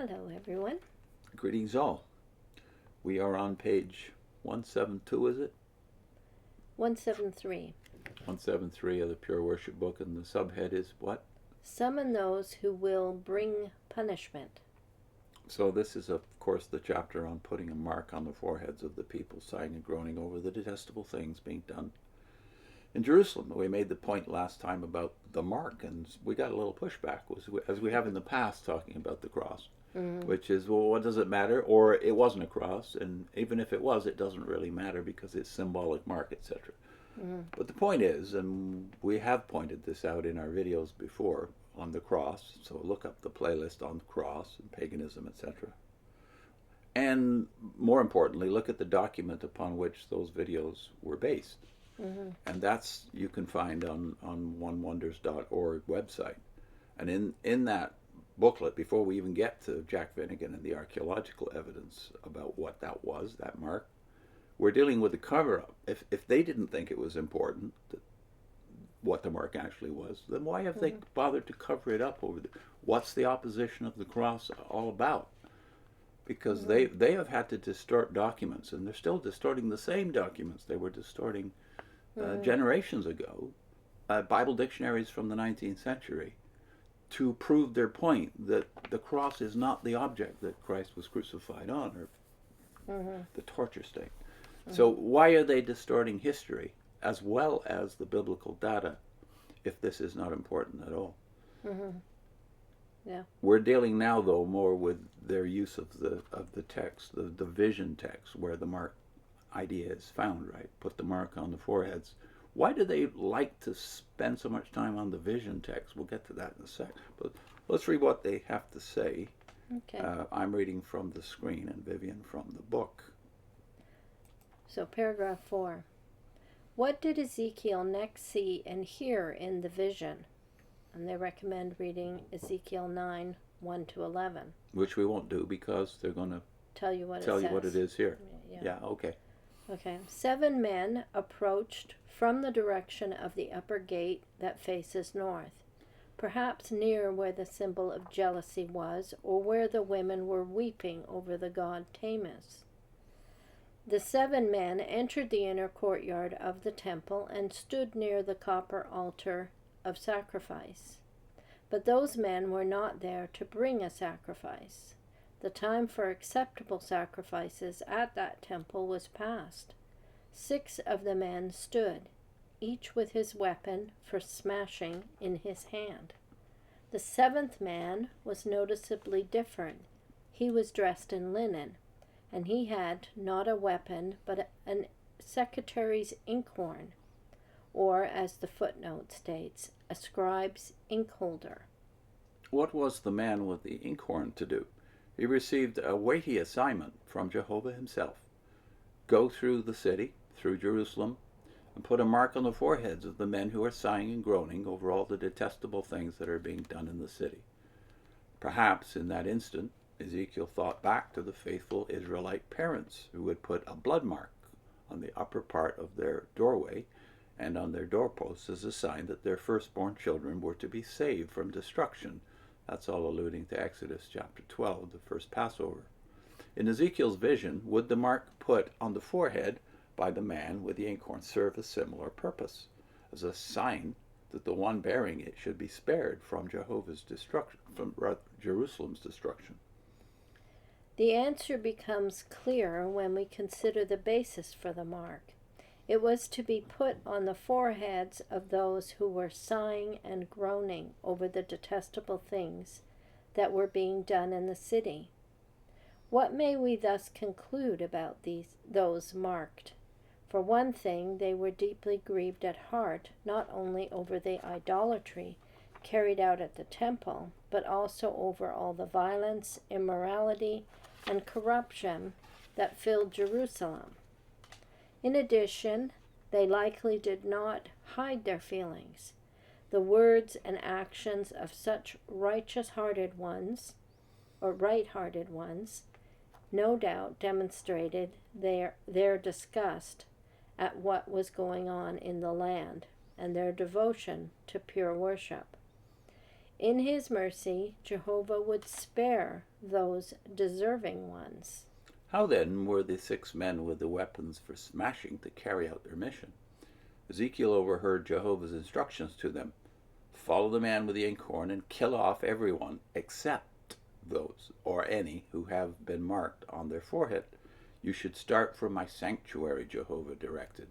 Hello, everyone. Greetings all. We are on page 172, is it? 173. 173 of the Pure Worship Book, and the subhead is what? Summon those who will bring punishment. So this is, of course, the chapter on putting a mark on the foreheads of the people, sighing and groaning over the detestable things being done in Jerusalem. We made the point last time about the mark, and we got a little pushback, as we have in the past, talking about the cross. Which is, well, what does it matter? Or it wasn't a cross, and even if it was, it doesn't really matter because it's symbolic mark, etc. But the point is, and we have pointed this out in our videos before on the cross, so look up the playlist on the cross and paganism, etc. And more importantly, look at the document upon which those videos were based. And that's, you can find on onewonders.org website. And in that booklet, before we even get to Jack Finnegan and the archaeological evidence about what that was, that mark, we're dealing with the cover-up. If they didn't think it was important, what the mark actually was, then why have they bothered to cover it up what's the opposition of the cross all about? Because they have had to distort documents, and they're still distorting the same documents they were distorting generations ago, Bible dictionaries from the 19th century, to prove their point that the cross is not the object that Christ was crucified on, or the torture stake. So why are they distorting history as well as the biblical data if this is not important at all? Yeah. We're dealing now, though, more with their use of the text, the vision text, where the mark idea is found, right? Put the mark on the foreheads. Why do they like to spend so much time on the vision text? We'll get to that in a sec. But let's read what they have to say. Okay. I'm reading from the screen and Vivian from the book. So paragraph 4. What did Ezekiel next see and hear in the vision? And they recommend reading Ezekiel 9, 1 to 11. Which we won't do because they're going to tell you what it is here. Yeah, okay. Okay. 7 men approached from the direction of the upper gate that faces north, perhaps near where the symbol of jealousy was, or where the women were weeping over the god Tammuz. The 7 men entered the inner courtyard of the temple and stood near the copper altar of sacrifice. But those men were not there to bring a sacrifice. The time for acceptable sacrifices at that temple was past. 6 of the men stood, each with his weapon for smashing in his hand. The 7th man was noticeably different. He was dressed in linen, and he had not a weapon but a secretary's inkhorn, or, as the footnote states, a scribe's inkholder. What was the man with the inkhorn to do? He received a weighty assignment from Jehovah himself. Go through the city, through Jerusalem, and put a mark on the foreheads of the men who are sighing and groaning over all the detestable things that are being done in the city. Perhaps in that instant, Ezekiel thought back to the faithful Israelite parents who would put a blood mark on the upper part of their doorway and on their doorposts as a sign that their firstborn children were to be saved from destruction. That's all alluding to Exodus chapter 12, the first Passover. In Ezekiel's vision, would the mark put on the forehead by the man with the inkhorn serve a similar purpose, as a sign that the one bearing it should be spared from Jehovah's destruction, from Jerusalem's destruction? The answer becomes clear when we consider the basis for the mark. It was to be put on the foreheads of those who were sighing and groaning over the detestable things that were being done in the city. What may we thus conclude about those marked? For one thing, they were deeply grieved at heart, not only over the idolatry carried out at the temple, but also over all the violence, immorality, and corruption that filled Jerusalem. In addition, they likely did not hide their feelings. The words and actions of such right-hearted ones, no doubt demonstrated their disgust at what was going on in the land and their devotion to pure worship. in his mercy, Jehovah would spare those deserving ones. How then were the 6 men with the weapons for smashing to carry out their mission? Ezekiel overheard Jehovah's instructions to them. Follow the man with the inkhorn and kill off everyone except those, or any, who have been marked on their forehead. You should start from my sanctuary, Jehovah directed.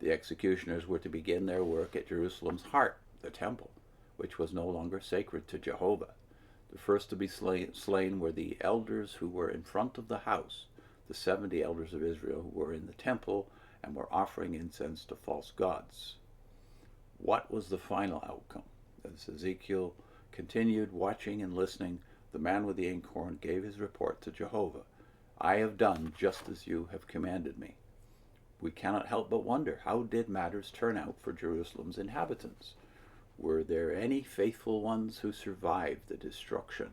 The executioners were to begin their work at Jerusalem's heart, the temple, which was no longer sacred to Jehovah. The first to be slain were the elders who were in front of the house, the 70 elders of Israel who were in the temple and were offering incense to false gods. What was the final outcome? As Ezekiel continued watching and listening, the man with the inkhorn gave his report to Jehovah. I have done just as you have commanded me. We cannot help but wonder, how did matters turn out for Jerusalem's inhabitants? Were there any faithful ones who survived the destruction?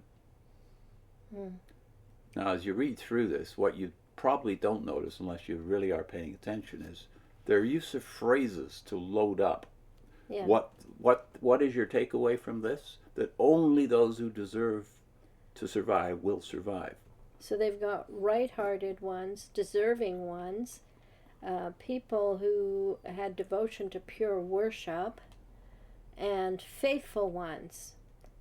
Now, as you read through this, what you probably don't notice, unless you really are paying attention, is their use of phrases to load up. Yeah. What is your takeaway from this? That only those who deserve to survive will survive. So they've got right-hearted ones, deserving ones, people who had devotion to pure worship, and faithful ones.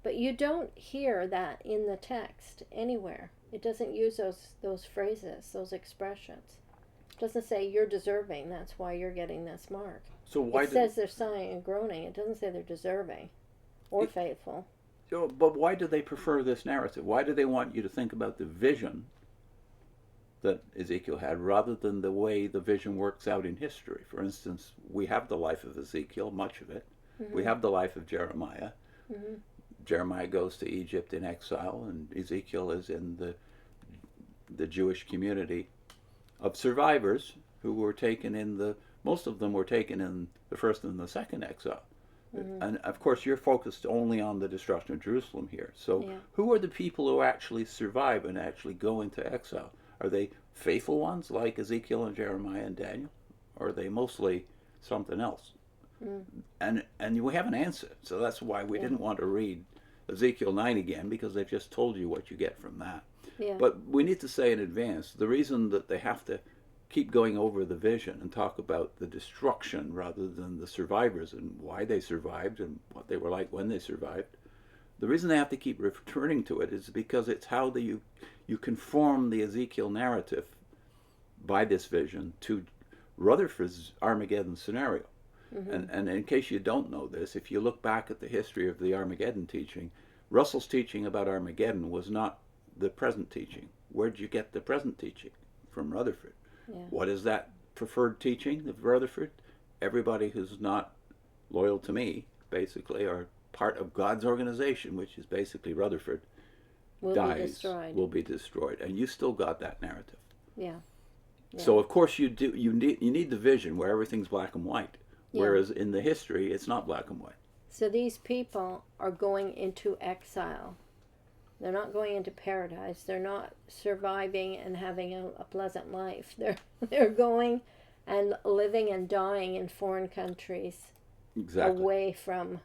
But you don't hear that in the text anywhere. It doesn't use those phrases, those expressions. It doesn't say you're deserving, that's why you're getting this mark. So why it says they're sighing and groaning. It doesn't say they're deserving or faithful. But why do they prefer this narrative? Why do they want you to think about the vision that Ezekiel had rather than the way the vision works out in history? For instance, we have the life of Ezekiel, much of it. Mm-hmm. We have the life of Jeremiah. Mm-hmm. Jeremiah goes to Egypt in exile, and Ezekiel is in the Jewish community of survivors who were taken in most of them were taken in the first and the second exile. Mm-hmm. And of course, you're focused only on the destruction of Jerusalem here. So who are the people who actually survive and actually go into exile? Are they faithful ones like Ezekiel and Jeremiah and Daniel? Or are they mostly something else? Mm. And we have an answer. So that's why we didn't want to read Ezekiel 9 again, because they've just told you what you get from that. Yeah. But we need to say in advance, the reason that they have to keep going over the vision and talk about the destruction rather than the survivors and why they survived and what they were like when they survived, the reason they have to keep returning to it is because it's how you conform the Ezekiel narrative by this vision to Rutherford's Armageddon scenario. Mm-hmm. And in case you don't know this, if you look back at the history of the Armageddon teaching, Russell's teaching about Armageddon was not the present teaching. Where'd you get the present teaching? From Rutherford. Yeah. What is that preferred teaching of Rutherford? Everybody who's not loyal to me, basically, or part of God's organization, which is basically Rutherford, will be destroyed. And you still got that narrative. Yeah. So of course you need the vision where everything's black and white, whereas in the history it's not black and white. So these people are going into exile. They're not going into paradise. They're not surviving and having a pleasant life. They're going and living and dying in foreign countries, away from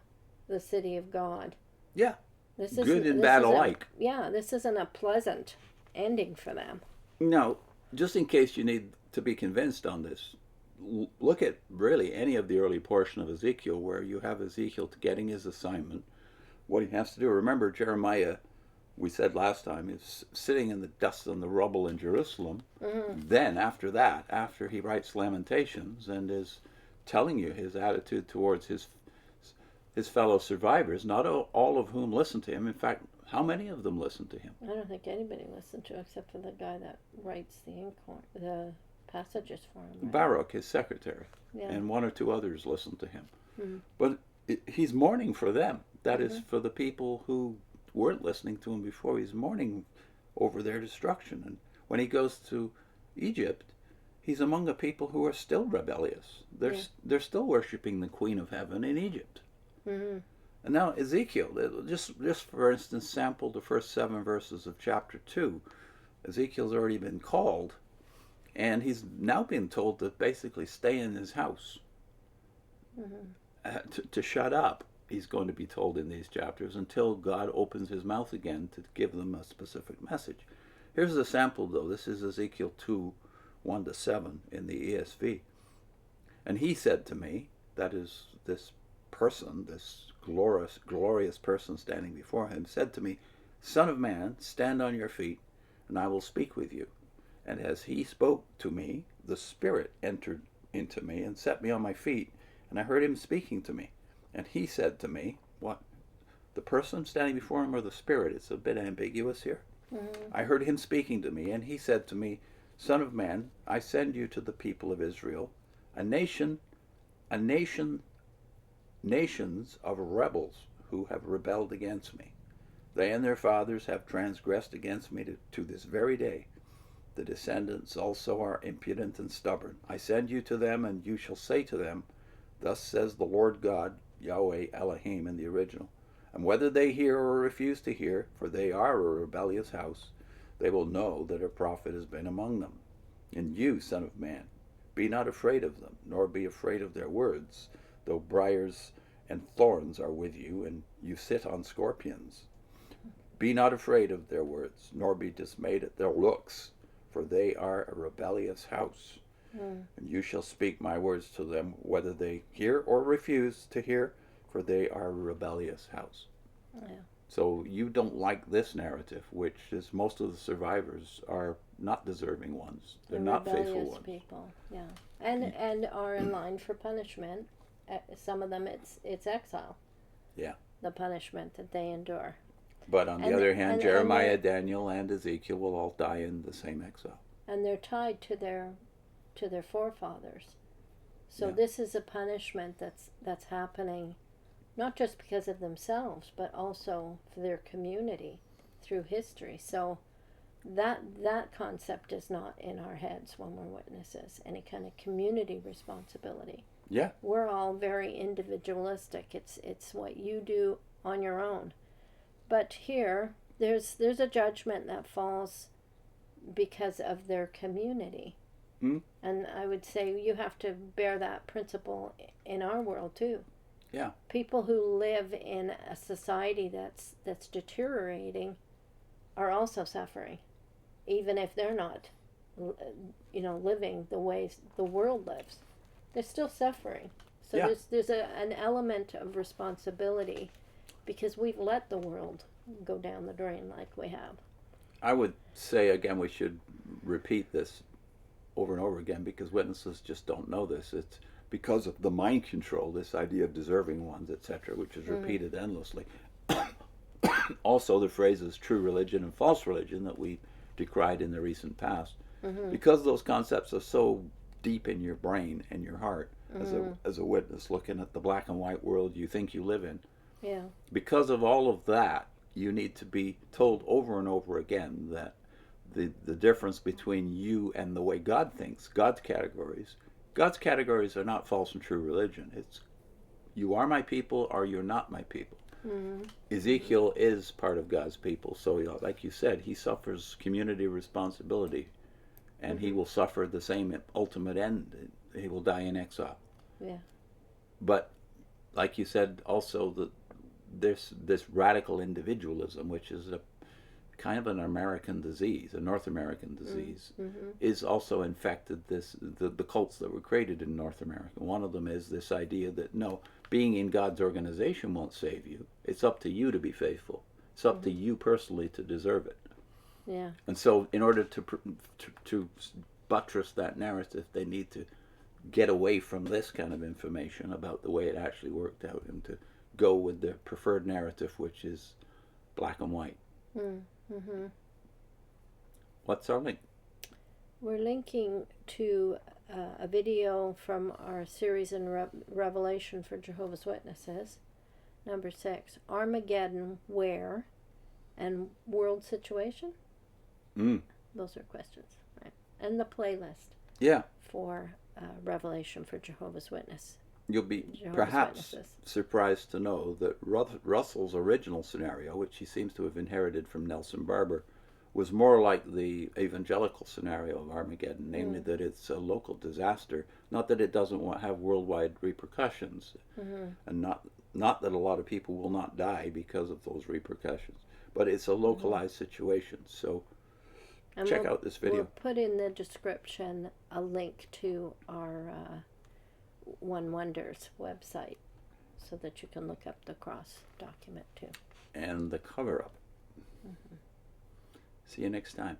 the city of God. Yeah. Good and bad alike. This isn't a pleasant ending for them. No, just in case you need to be convinced on this, look at really any of the early portion of Ezekiel where you have Ezekiel getting his assignment, what he has to do. Remember, Jeremiah, we said last time, is sitting in the dust and the rubble in Jerusalem. Mm-hmm. Then after that, after he writes Lamentations and is telling you his attitude towards his fellow survivors, not all of whom listened to him. In fact, how many of them listened to him? I don't think anybody listened to him except for the guy that writes the passages for him. Right? Baruch, his secretary, and one or two others listened to him. Mm-hmm. But he's mourning for them. That is for the people who weren't listening to him before. He's mourning over their destruction. And when he goes to Egypt, he's among a people who are still rebellious. They're still worshiping the Queen of Heaven in Egypt. Mm-hmm. And now Ezekiel, just for instance, sample the first 7 verses of chapter 2. Ezekiel's already been called, and he's now been told to basically stay in his house, to shut up. he's going to be told in these chapters until God opens his mouth again to give them a specific message. Here's a sample, though. This is Ezekiel 2, 1-7 in the ESV. And he said to me, that is this person, this glorious person standing before him, said to me, Son of man, stand on your feet, and I will speak with you. And as he spoke to me, the Spirit entered into me and set me on my feet, and I heard him speaking to me. And he said to me, what? The person standing before him or the Spirit? It's a bit ambiguous here. Mm-hmm. I heard him speaking to me, and he said to me, Son of man, I send you to the people of Israel, nations of rebels who have rebelled against me. They and their fathers have transgressed against me to this very day. The descendants also are impudent and stubborn. I send you to them, and you shall say to them, Thus says the Lord God, Yahweh Elohim in the original. And whether they hear or refuse to hear, for they are a rebellious house, they will know that a prophet has been among them. And you, son of man, be not afraid of them, nor be afraid of their words, though briars and thorns are with you, and you sit on scorpions. Be not afraid of their words, nor be dismayed at their looks, for they are a rebellious house. And you shall speak my words to them, whether they hear or refuse to hear, for they are a rebellious house. Yeah. So you don't like this narrative, which is most of the survivors are not deserving ones. They're not faithful ones. People, yeah, and are in line for punishment. Some of them, it's exile. Yeah. The punishment that they endure. But on the other hand, Jeremiah, Daniel, and Ezekiel will all die in the same exile. And they're tied to their forefathers. So this is a punishment that's happening, not just because of themselves, but also for their community through history. So that concept is not in our heads when we're witnesses, any kind of community responsibility. Yeah. We're all very individualistic. It's what you do on your own. But here, there's a judgment that falls because of their community. Mm. And I would say you have to bear that principle in our world too. Yeah. People who live in a society that's deteriorating are also suffering, even if they're not, living the way the world lives. They're still suffering. So there's an element of responsibility because we've let the world go down the drain like we have. I would say, again, we should repeat this over and over again because witnesses just don't know this. It's because of the mind control, this idea of deserving ones, etc., which is repeated endlessly. Also, the phrases true religion and false religion that we decried in the recent past. Mm-hmm. Because those concepts are so deep in your brain and your heart, as a witness looking at the black and white world you think you live in. Yeah. Because of all of that, you need to be told over and over again that the difference between you and the way God thinks, God's categories are not false and true religion. It's you are my people or you're not my people. Mm-hmm. Ezekiel is part of God's people, so like you said, he suffers community responsibility, and he will suffer the same ultimate end. He will die in exile. Yeah. But like you said, also this radical individualism, which is a kind of an American disease, a North American disease, is also infected the cults that were created in North America. One of them is this idea that no, being in God's organization won't save you. It's up to you to be faithful. It's up to you personally to deserve it. Yeah. And so in order to buttress that narrative, they need to get away from this kind of information about the way it actually worked out and to go with the preferred narrative, which is black and white. Mm-hmm. What's our link? We're linking to a video from our series in Revelation for Jehovah's Witnesses, number 6, Armageddon, Where, and World Situation. Those are questions, right? And the playlist. Yeah. For Revelation for Jehovah's Witness. You'll be perhaps surprised to know that Russell's original scenario, which he seems to have inherited from Nelson Barber, was more like the evangelical scenario of Armageddon, namely that it's a local disaster, not that it doesn't have worldwide repercussions, and not that a lot of people will not die because of those repercussions, but it's a localized situation. So And check out this video. We'll put in the description a link to our One Wonders website so that you can look up the cross document too. And the cover-up. See you next time.